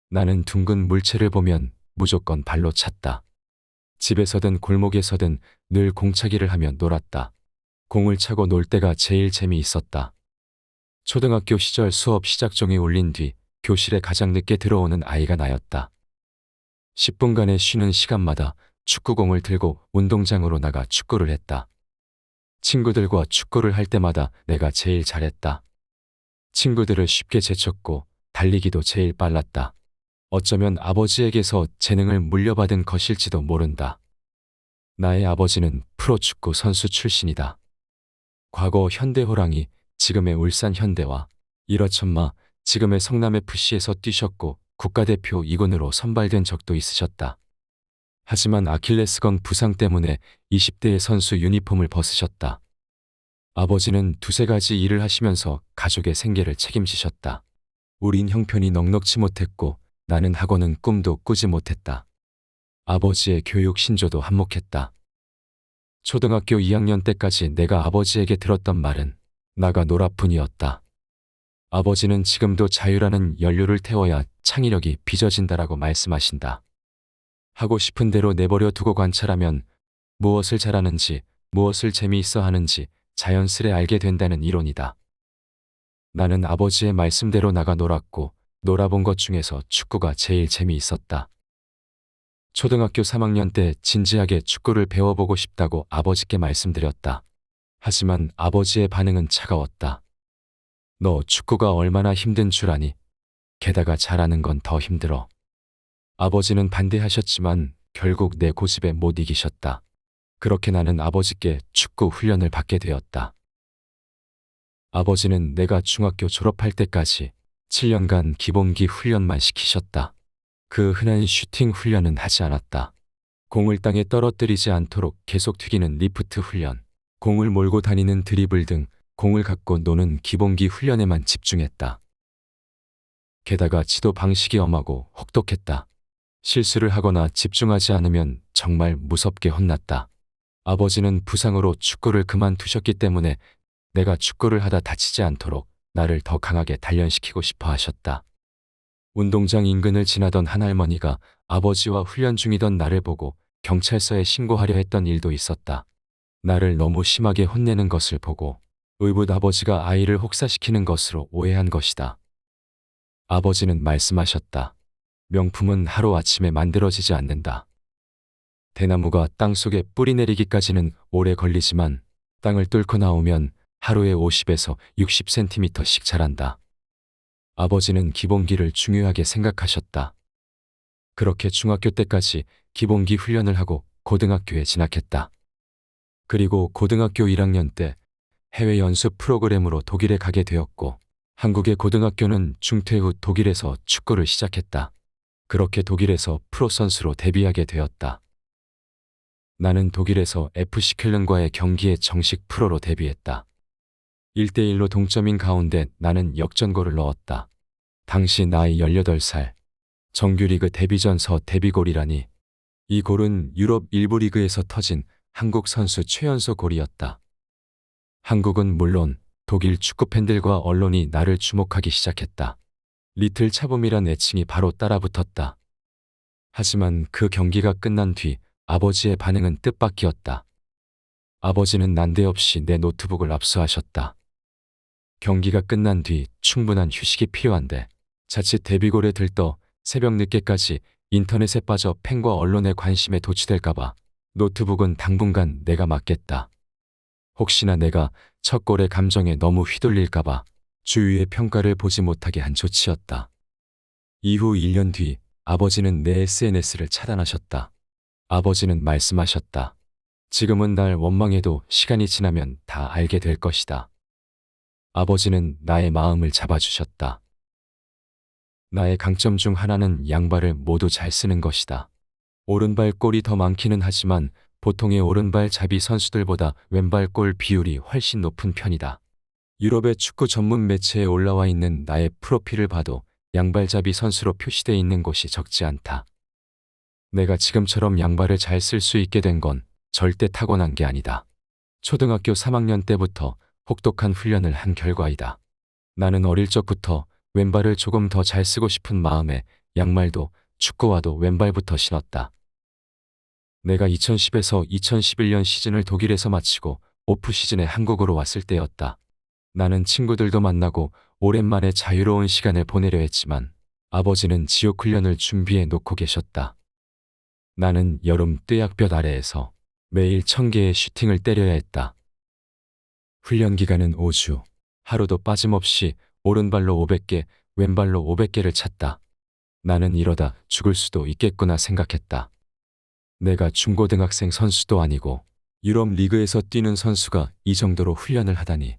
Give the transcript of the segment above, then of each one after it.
나는 둥근 물체를 보면 무조건 발로 찼다. 집에서든 골목에서든 늘 공차기를 하며 놀았다. 공을 차고 놀 때가 제일 재미있었다. 초등학교 시절 수업 시작종이 울린 뒤 교실에 가장 늦게 들어오는 아이가 나였다. 10분간의 쉬는 시간마다 축구공을 들고 운동장으로 나가 축구를 했다. 친구들과 축구를 할 때마다 내가 제일 잘했다. 친구들을 쉽게 제쳤고 달리기도 제일 빨랐다. 어쩌면 아버지에게서 재능을 물려받은 것일지도 모른다. 나의 아버지는 프로축구 선수 출신이다. 과거 현대호랑이, 지금의 울산 현대와 일어천마, 지금의 성남FC에서 뛰셨고 국가대표 2군으로 선발된 적도 있으셨다. 하지만 아킬레스건 부상 때문에 20대의 선수 유니폼을 벗으셨다. 아버지는 두세 가지 일을 하시면서 가족의 생계를 책임지셨다. 우린 형편이 넉넉지 못했고 나는 학원은 꿈도 꾸지 못했다. 아버지의 교육 신조도 한몫했다. 초등학교 2학년 때까지 내가 아버지에게 들었던 말은 나가 놀아 뿐이었다. 아버지는 지금도 자유라는 연료를 태워야 창의력이 빚어진다라고 말씀하신다. 하고 싶은 대로 내버려 두고 관찰하면 무엇을 잘하는지, 무엇을 재미있어 하는지 자연스레 알게 된다는 이론이다. 나는 아버지의 말씀대로 나가 놀았고 놀아본 것 중에서 축구가 제일 재미있었다. 초등학교 3학년 때 진지하게 축구를 배워보고 싶다고 아버지께 말씀드렸다. 하지만 아버지의 반응은 차가웠다. 너 축구가 얼마나 힘든 줄 아니? 게다가 잘하는 건 더 힘들어. 아버지는 반대하셨지만 결국 내 고집에 못 이기셨다. 그렇게 나는 아버지께 축구 훈련을 받게 되었다. 아버지는 내가 중학교 졸업할 때까지 7년간 기본기 훈련만 시키셨다. 그 흔한 슈팅 훈련은 하지 않았다. 공을 땅에 떨어뜨리지 않도록 계속 튀기는 리프트 훈련, 공을 몰고 다니는 드리블 등 공을 갖고 노는 기본기 훈련에만 집중했다. 게다가 지도 방식이 엄하고 혹독했다. 실수를 하거나 집중하지 않으면 정말 무섭게 혼났다. 아버지는 부상으로 축구를 그만두셨기 때문에 내가 축구를 하다 다치지 않도록 나를 더 강하게 단련시키고 싶어 하셨다. 운동장 인근을 지나던 한 할머니가 아버지와 훈련 중이던 나를 보고 경찰서에 신고하려 했던 일도 있었다. 나를 너무 심하게 혼내는 것을 보고 의붓 아버지가 아이를 혹사시키는 것으로 오해한 것이다. 아버지는 말씀하셨다. 명품은 하루아침에 만들어지지 않는다. 대나무가 땅속에 뿌리 내리기까지는 오래 걸리지만 땅을 뚫고 나오면 하루에 50에서 60cm씩 자란다. 아버지는 기본기를 중요하게 생각하셨다. 그렇게 중학교 때까지 기본기 훈련을 하고 고등학교에 진학했다. 그리고 고등학교 1학년 때 해외 연수 프로그램으로 독일에 가게 되었고 한국의 고등학교는 중퇴 후 독일에서 축구를 시작했다. 그렇게 독일에서 프로 선수로 데뷔하게 되었다. 나는 독일에서 FC 쾰른과의 경기에 정식 프로로 데뷔했다. 1대1로 동점인 가운데 나는 역전골을 넣었다. 당시 나이 18살, 정규리그 데뷔전서 데뷔골이라니. 이 골은 유럽 일부 리그에서 터진 한국 선수 최연소 골이었다. 한국은 물론 독일 축구팬들과 언론이 나를 주목하기 시작했다. 리틀 차범이란 애칭이 바로 따라붙었다. 하지만 그 경기가 끝난 뒤 아버지의 반응은 뜻밖이었다. 아버지는 난데없이 내 노트북을 압수하셨다. 경기가 끝난 뒤 충분한 휴식이 필요한데 자칫 데뷔골에 들떠 새벽 늦게까지 인터넷에 빠져 팬과 언론의 관심에 도취될까봐 노트북은 당분간 내가 맡겠다. 혹시나 내가 첫 골의 감정에 너무 휘둘릴까봐 주위의 평가를 보지 못하게 한 조치였다. 이후 1년 뒤 아버지는 내 SNS를 차단하셨다. 아버지는 말씀하셨다. 지금은 날 원망해도 시간이 지나면 다 알게 될 것이다. 아버지는 나의 마음을 잡아주셨다. 나의 강점 중 하나는 양발을 모두 잘 쓰는 것이다. 오른발 골이 더 많기는 하지만 보통의 오른발 잡이 선수들보다 왼발 골 비율이 훨씬 높은 편이다. 유럽의 축구 전문 매체에 올라와 있는 나의 프로필을 봐도 양발잡이 선수로 표시되어 있는 곳이 적지 않다. 내가 지금처럼 양발을 잘 쓸 수 있게 된 건 절대 타고난 게 아니다. 초등학교 3학년 때부터 혹독한 훈련을 한 결과이다. 나는 어릴 적부터 왼발을 조금 더 잘 쓰고 싶은 마음에 양말도 축구화도 왼발부터 신었다. 내가 2010에서 2011년 시즌을 독일에서 마치고 오프 시즌에 한국으로 왔을 때였다. 나는 친구들도 만나고 오랜만에 자유로운 시간을 보내려 했지만 아버지는 지옥 훈련을 준비해 놓고 계셨다. 나는 여름 떼약볕 아래에서 매일 1000개의 슈팅을 때려야 했다. 훈련 기간은 5주. 하루도 빠짐없이 오른발로 500개, 왼발로 500개를 찼다. 나는 이러다 죽을 수도 있겠구나 생각했다. 내가 중고등학생 선수도 아니고 유럽 리그에서 뛰는 선수가 이 정도로 훈련을 하다니.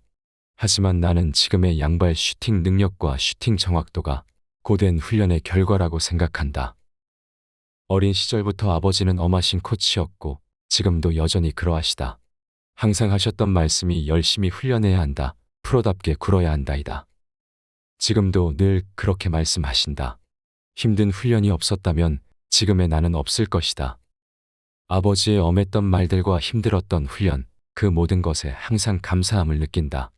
하지만 나는 지금의 양발 슈팅 능력과 슈팅 정확도가 고된 훈련의 결과라고 생각한다. 어린 시절부터 아버지는 엄하신 코치였고 지금도 여전히 그러하시다. 항상 하셨던 말씀이 열심히 훈련해야 한다. 프로답게 굴어야 한다이다. 지금도 늘 그렇게 말씀하신다. 힘든 훈련이 없었다면 지금의 나는 없을 것이다. 아버지의 엄했던 말들과 힘들었던 훈련, 그 모든 것에 항상 감사함을 느낀다.